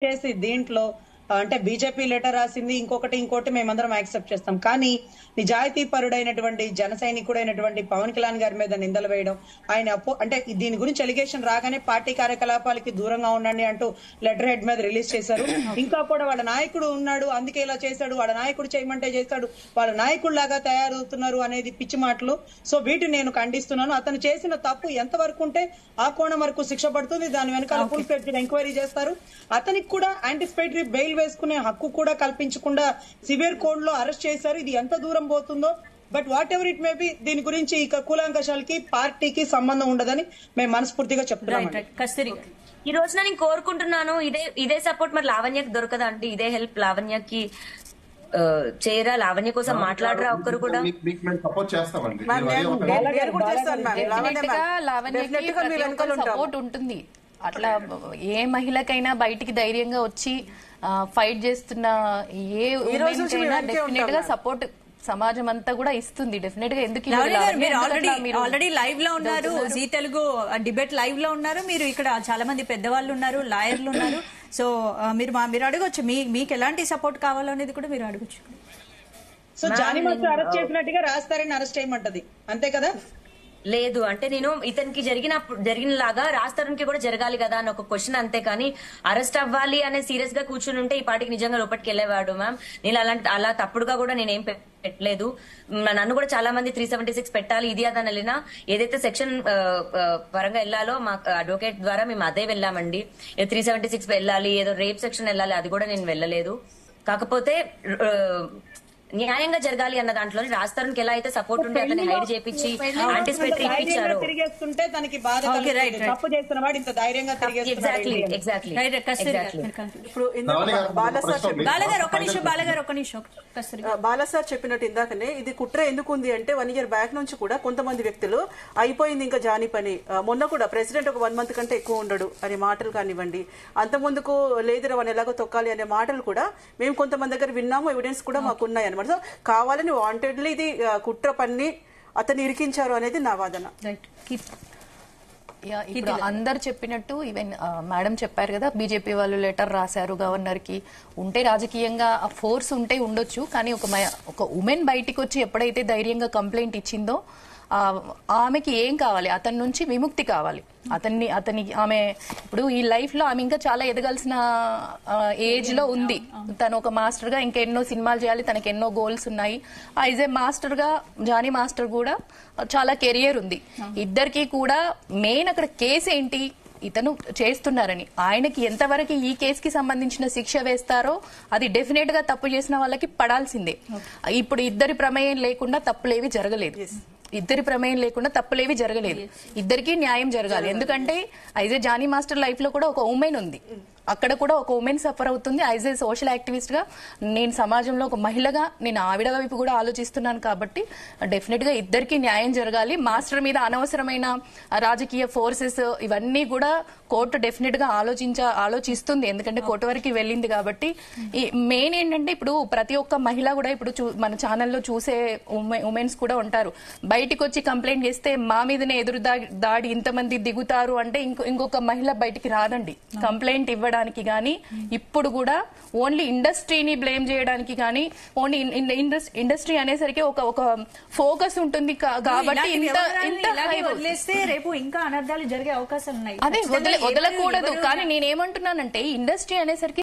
చేసి దీంట్లో అంటే బీజేపీ లెటర్ రాసింది ఇంకోటి మేమందరం యాక్సెప్ట్ చేస్తాం. కానీ నిజాయితీ పరుడైనటువంటి జన సైనికుడైనటువంటి పవన్ కళ్యాణ్ గారి మీద నిందలు వేయడం, ఆయన అంటే దీని గురించి ఎలిగేషన్ రాగానే పార్టీ కార్యకలాపాలకి దూరంగా ఉండండి అంటూ లెటర్ హెడ్ మీద రిలీజ్ చేశారు. ఇంకా కూడా వాళ్ళ నాయకుడు ఉన్నాడు అందుకే ఇలా చేశాడు, వాళ్ళ నాయకుడు చేయమంటే చేస్తాడు, వాళ్ళ నాయకుడిలాగా తయారవుతున్నారు అనేది పిచ్చి మాటలు. సో వీటిని నేను ఖండిస్తున్నాను. అతను చేసిన తప్పు ఎంత వరకు ఉంటే ఆ కోణం వరకు శిక్ష పడుతుంది. దాని వెనకాల ఫుల్ ఫ్లెడ్జ్డ్ ఎంక్వైరీ చేస్తారు. అతనికి కూడా యాంటిసిపేటరీ బెయిల్ వేసుకునే హక్కు కూడా కల్పించకుండా సివియర్ కోడ్ లో అరెస్ట్ చేశారు. ఇది ఎంత దూరం పోతుందో, but what ever it may be, దీని గురించి ఇక కూలంకషాలకి పార్టీకి సంబంధం ఉండదని మేము మనస్ఫూర్తిగా చెప్తున్నాం. ఈ రోజున నేను కోరుకుంటున్నాను ఇదే సపోర్ట్ మరి లావణ్యకి దొరకదా అంటే, ఇదే హెల్ప్ లావణ్యకి చేయరా, లావణ్య కోసం మాట్లాడరా ఒక్కరు కూడా? సపోర్ట్ ఉంటుంది. అట్లా ఏ మహిళకైనా బయటికి ధైర్యంగా వచ్చి ఫైట్ చేస్తున్న ఏ ఉమెన్ కైనా డెఫినెట్ గా సపోర్ట్ సమాజం అంతా కూడా ఇస్తుంది. డెఫినెట్ గా ఎందుకు ఆల్రెడీ లైవ్ లో ఉన్నారు, జీ తెలుగు డిబేట్ లైవ్ లో ఉన్నారు, మీరు ఇక్కడ చాలా మంది పెద్దవాళ్ళు ఉన్నారు, లాయర్లు ఉన్నారు. సో మీరు అడగొచ్చు, మీకు ఎలాంటి సపోర్ట్ కావాలో అనేది కూడా మీరు అడగొచ్చు. సో జానీ మాస్టర్ అరెస్ట్ చేసినట్టుగా రాస్తారని అరెస్ట్ చేయమంటది, అంతే కదా? లేదు అంటే నేను ఇతనికి జరిగినలాగా రాస్తారునికి కూడా జరగాలి కదా అని ఒక క్వశ్చన్, అంతే కానీ అరెస్ట్ అవ్వాలి అనే సీరియస్ గా కూర్చుని ఉంటే ఈ పార్టీకి నిజంగా లోపలికి వెళ్ళేవాడు మ్యామ్. నేను అలా తప్పుడుగా కూడా నేనేం పెట్టలేదు. నన్ను కూడా చాలా మంది 376 పెట్టాలి ఇది అదని వెళ్ళినా ఏదైతే సెక్షన్ పరంగా వెళ్ళాలో మా అడ్వకేట్ ద్వారా మేము అదే వెళ్ళామండి. 376 వెళ్ళాలి, ఏదో రేప్ సెక్షన్ వెళ్ళాలి, అది కూడా నేను వెళ్ళలేదు. కాకపోతే న్యాయంగా జరగాలి అన్న దాంట్లో రాస్తారునికి ఎలా అయితే సపోర్ట్ ఉంటే అతన్ని హైడ్ చేపించి యాంటిసిపేటరీ ఇప్పించారు. తిరిగేస్తుంటే తనకి బాధ, తప్పు చేస్తున్న వాడు ఇంత ధైర్యంగా బాలసార్ చెప్పినట్టు ఇందాకనే ఇది కుట్ర ఎందుకు ఉంది అంటే 1 year బ్యాక్ నుంచి కూడా కొంతమంది వ్యక్తులు అయిపోయింది ఇంకా జానీ పని, మొన్న కూడా ప్రెసిడెంట్ ఒక 1 month కంటే ఎక్కువ ఉండడు అనే మాటలు కానివ్వండి, అంత ముందుకు లేదురా వాడిని ఎలాగో తొక్కాలి అనే మాటలు కూడా మేము కొంతమంది దగ్గర విన్నాము, ఎవిడెన్స్ కూడా మాకు ఉన్నాయి అనమాట. సో కావాలని వాంటెడ్లీ ఇది కుట్ర పన్ని అతన్ని ఇరికించారు అనేది నా వాదన. ఇప్పుడు అందరు చెప్పినట్టు ఈవెన్ మేడం చెప్పారు కదా, బీజేపీ వాళ్ళు లెటర్ రాశారు గవర్నర్ కి. ఉంటే రాజకీయంగా ఆ ఫోర్స్ ఉంటే ఉండొచ్చు, కానీ ఒక ఉమెన్ బయటికి వచ్చి ఎప్పుడైతే ధైర్యంగా కంప్లైంట్ ఇచ్చిందో ఆమెకి ఏం కావాలి, అతని నుంచి విముక్తి కావాలి. ఆమె ఇప్పుడు ఈ లైఫ్ లో ఆమె ఇంకా చాలా ఎదగాల్సిన ఏజ్ లో ఉంది. తను ఒక మాస్టర్ గా ఇంకా ఎన్నో సినిమాలు చేయాలి, తనకి ఎన్నో గోల్స్ ఉన్నాయి. యాజ్ ఏ మాస్టర్ గా జానీ మాస్టర్ కూడా చాలా కెరియర్ ఉంది. ఇద్దరికి కూడా మెయిన్ అక్కడ కేసు ఏంటి, ఇతను చేస్తున్నారని. ఆయనకి ఎంతవరకు ఈ కేసుకి సంబంధించిన శిక్ష వేస్తారో అది డెఫినెట్ గా తప్పు చేసిన వాళ్ళకి పడాల్సిందే. ఇప్పుడు ఇద్దరి ప్రమేయం లేకుండా తప్పులేవి జరగలేదు, ఇద్దరికి న్యాయం జరగాలి. ఎందుకంటే as a Jani Master life లో కూడా ఒక ఉమెన్ ఉంది, అక్కడ కూడా ఒక ఉమెన్ సఫర్ అవుతుంది. యాజ్ ఏ సోషల్ యాక్టివిస్ట్ గా నేను సమాజంలో ఒక మహిళగా నేను ఆవిడ వైపు కూడా ఆలోచిస్తున్నాను. కాబట్టి డెఫినెట్ గా ఇద్దరికి న్యాయం జరగాలి. మాస్టర్ మీద అనవసరమైన రాజకీయ ఫోర్సెస్ ఇవన్నీ కూడా కోర్టు డెఫినెట్ గా ఆలోచిస్తుంది, ఎందుకంటే కోర్టు వరకు వెళ్ళింది. కాబట్టి మెయిన్ ఏంటంటే ఇప్పుడు ప్రతి ఒక్క మహిళ కూడా ఇప్పుడు మన ఛానల్లో చూసే ఉమెన్స్ కూడా ఉంటారు, బయటికి వచ్చి కంప్లైంట్ చేస్తే మా మీదనే ఎదురు దాడి ఇంతమంది దిగుతారు అంటే ఇంకొక మహిళ బయటికి రాదండి కంప్లైంట్ ఇవ్వడానికి. కానీ ఇప్పుడు కూడా ఓన్లీ ఇండస్ట్రీని బ్లేమ్ చేయడానికి కానీ, ఓన్లీ ఇండస్ట్రీ అనేసరికి ఒక ఫోకస్ ఉంటుంది కాబట్టి వదిలేస్తే రేపు ఇంకా అనర్థాలు జరిగే అవకాశాలు ఉన్నాయి. అదే వదలకూడదు. కానీ నేనేమంటున్నానంటే ఇండస్ట్రీ అనేసరికి